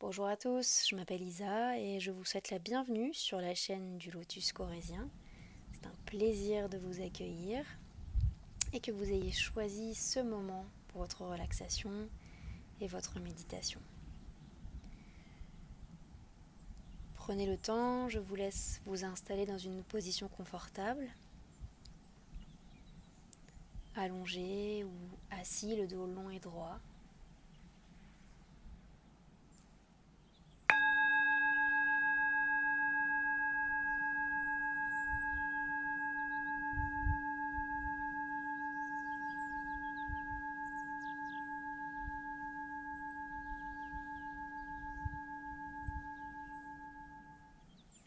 Bonjour à tous, je m'appelle Isa et je vous souhaite la bienvenue sur la chaîne du Lotus Corésien. C'est un plaisir de vous accueillir et que vous ayez choisi ce moment pour votre relaxation et votre méditation. Prenez le temps, je vous laisse vous installer dans une position confortable, allongé ou assis, le dos long et droit.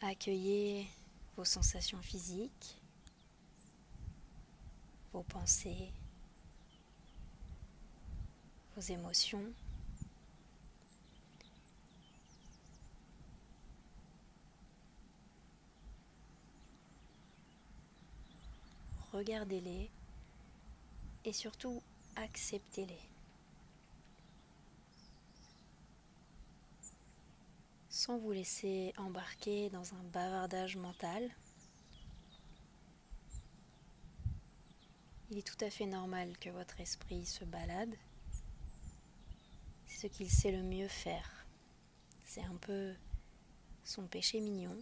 Accueillez vos sensations physiques, vos pensées, vos émotions. Regardez-les et surtout acceptez-les. Sans vous laisser embarquer dans un bavardage mental. Il est tout à fait normal que votre esprit se balade. C'est ce qu'il sait le mieux faire. C'est un peu son péché mignon.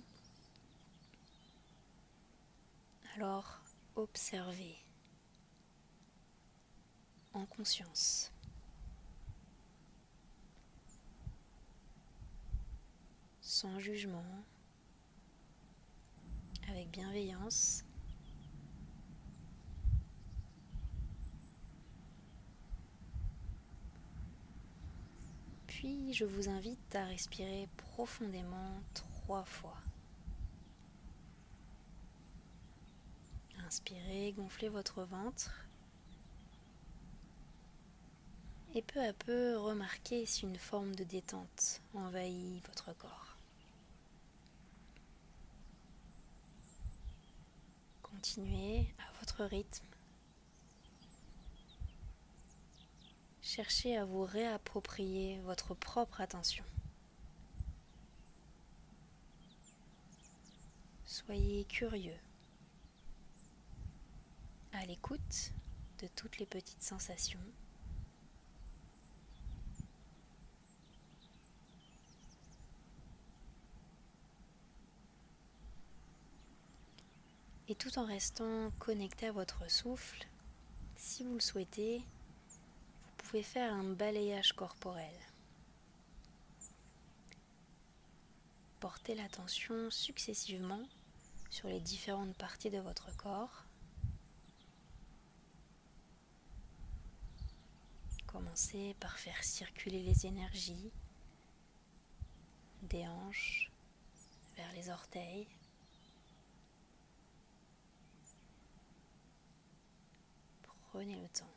Alors, observez en conscience. Sans jugement, avec bienveillance. Puis, je vous invite à respirer profondément 3 fois. Inspirez, gonflez votre ventre. Et peu à peu, remarquez si une forme de détente envahit votre corps. Continuez à votre rythme. Cherchez à vous réapproprier votre propre attention. Soyez curieux, à l'écoute de toutes les petites sensations. Et tout en restant connecté à votre souffle, si vous le souhaitez, vous pouvez faire un balayage corporel. Portez l'attention successivement sur les différentes parties de votre corps. Commencez par faire circuler les énergies des hanches vers les orteils. Prenez le temps.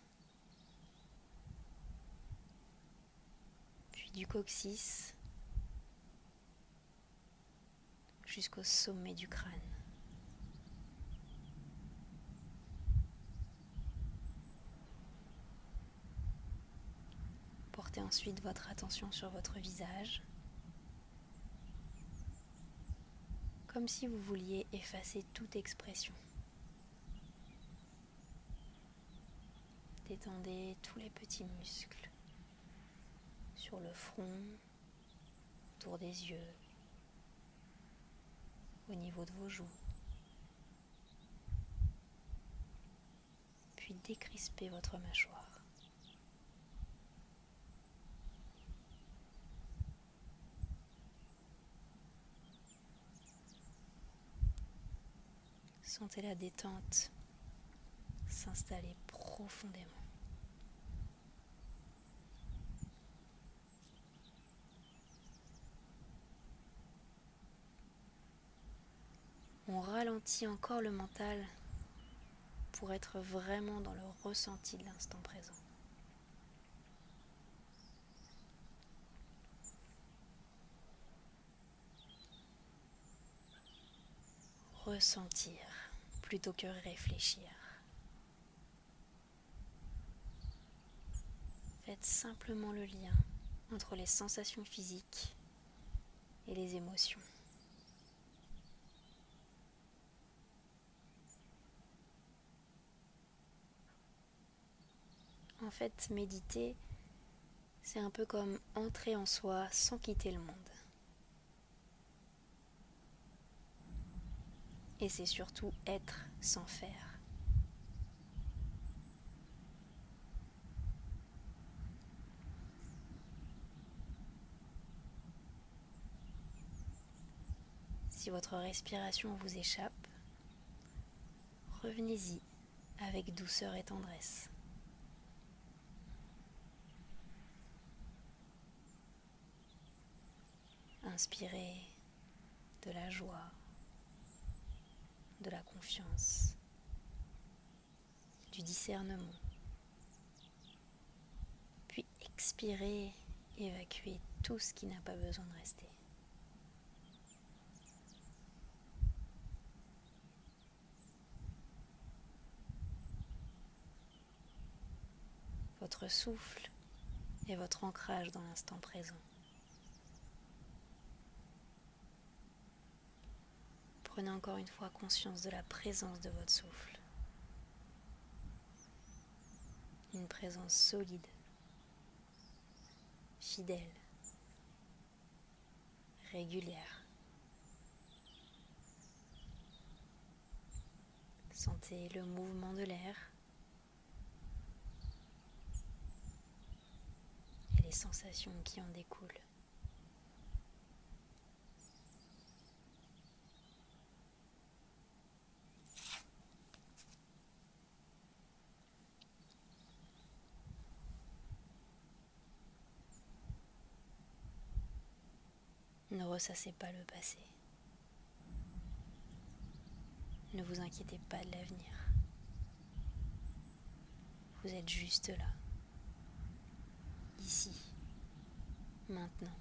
Puis du coccyx jusqu'au sommet du crâne. Portez ensuite votre attention sur votre visage, comme si vous vouliez effacer toute expression. Détendez tous les petits muscles sur le front, autour des yeux, au niveau de vos joues. Puis décrispez votre mâchoire. Sentez la détente s'installer profondément. On ralentit encore le mental pour être vraiment dans le ressenti de l'instant présent. Ressentir plutôt que réfléchir. Faites simplement le lien entre les sensations physiques et les émotions. En fait, méditer, c'est un peu comme entrer en soi sans quitter le monde. Et c'est surtout être sans faire. Si votre respiration vous échappe, revenez-y avec douceur et tendresse. Inspirez de la joie, de la confiance, du discernement. Puis expirez, évacuez tout ce qui n'a pas besoin de rester. Votre souffle est votre ancrage dans l'instant présent. Prenez encore une fois conscience de la présence de votre souffle. Une présence solide, fidèle, régulière. Sentez le mouvement de l'air et les sensations qui en découlent. Ne ressassez pas le passé. Ne vous inquiétez pas de l'avenir. Vous êtes juste là, ici, maintenant.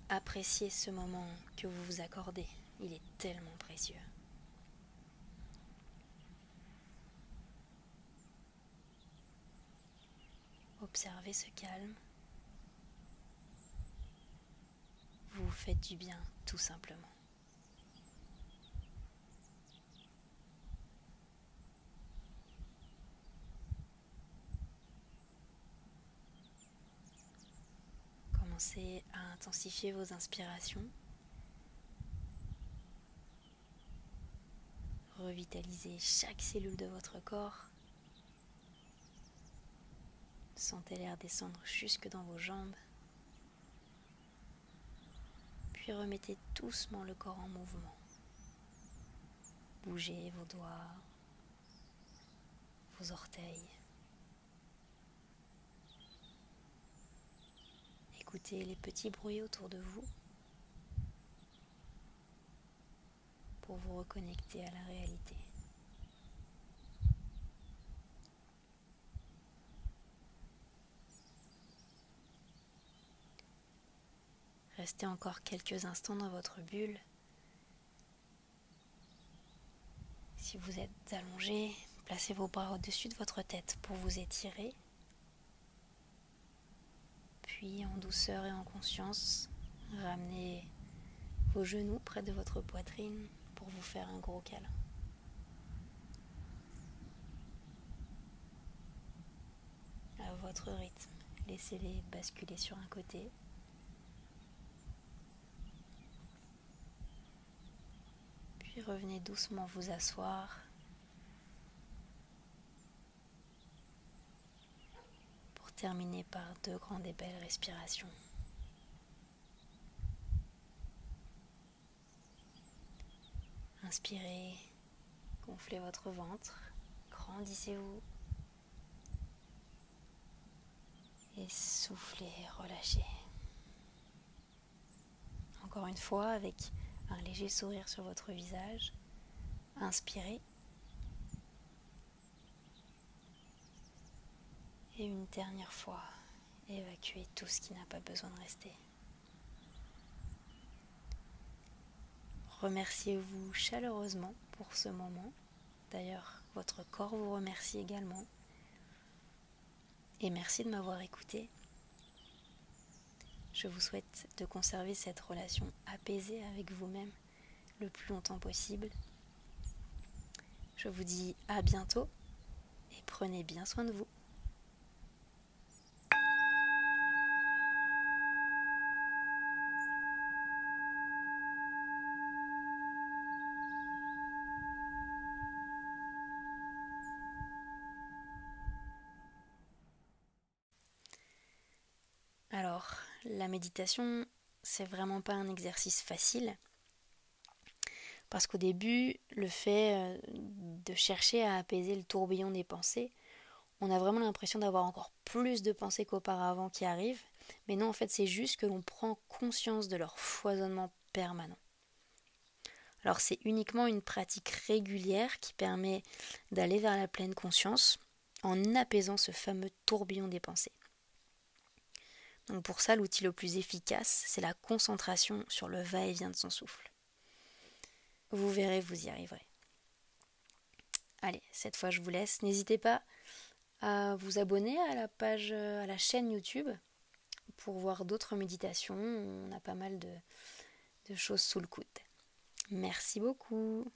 Appréciez ce moment que vous vous accordez. Il est tellement précieux. Observez ce calme. Vous vous faites du bien, tout simplement. Commencez à intensifier vos inspirations. Revitalisez chaque cellule de votre corps. Sentez l'air descendre jusque dans vos jambes. Puis remettez doucement le corps en mouvement. Bougez vos doigts, vos orteils. Écoutez les petits bruits autour de vous pour vous reconnecter à la réalité. Restez encore quelques instants dans votre bulle. Si vous êtes allongé, placez vos bras au-dessus de votre tête pour vous étirer. Puis en douceur et en conscience, ramenez vos genoux près de votre poitrine pour vous faire un gros câlin. À votre rythme, laissez-les basculer sur un côté. Puis revenez doucement vous asseoir pour terminer par 2 grandes et belles respirations. Inspirez, gonflez votre ventre, grandissez-vous. Et soufflez, relâchez. Encore une fois, avec un léger sourire sur votre visage, inspirez. Et une dernière fois, évacuez tout ce qui n'a pas besoin de rester. Remerciez-vous chaleureusement pour ce moment. D'ailleurs, votre corps vous remercie également. et merci de m'avoir écouté. Je vous souhaite de conserver cette relation apaisée avec vous-même le plus longtemps possible. Je vous dis à bientôt et prenez bien soin de vous. Alors, la méditation, c'est vraiment pas un exercice facile. Parce qu'au début, le fait de chercher à apaiser le tourbillon des pensées, on a vraiment l'impression d'avoir encore plus de pensées qu'auparavant qui arrivent. Mais non, en fait, c'est juste que l'on prend conscience de leur foisonnement permanent. Alors, c'est uniquement une pratique régulière qui permet d'aller vers la pleine conscience en apaisant ce fameux tourbillon des pensées. Donc pour ça, l'outil le plus efficace, c'est la concentration sur le va-et-vient de son souffle. Vous verrez, vous y arriverez. Allez, cette fois je vous laisse. N'hésitez pas à vous abonner à la page, à la chaîne YouTube pour voir d'autres méditations. On a pas mal de choses sous le coude. Merci beaucoup.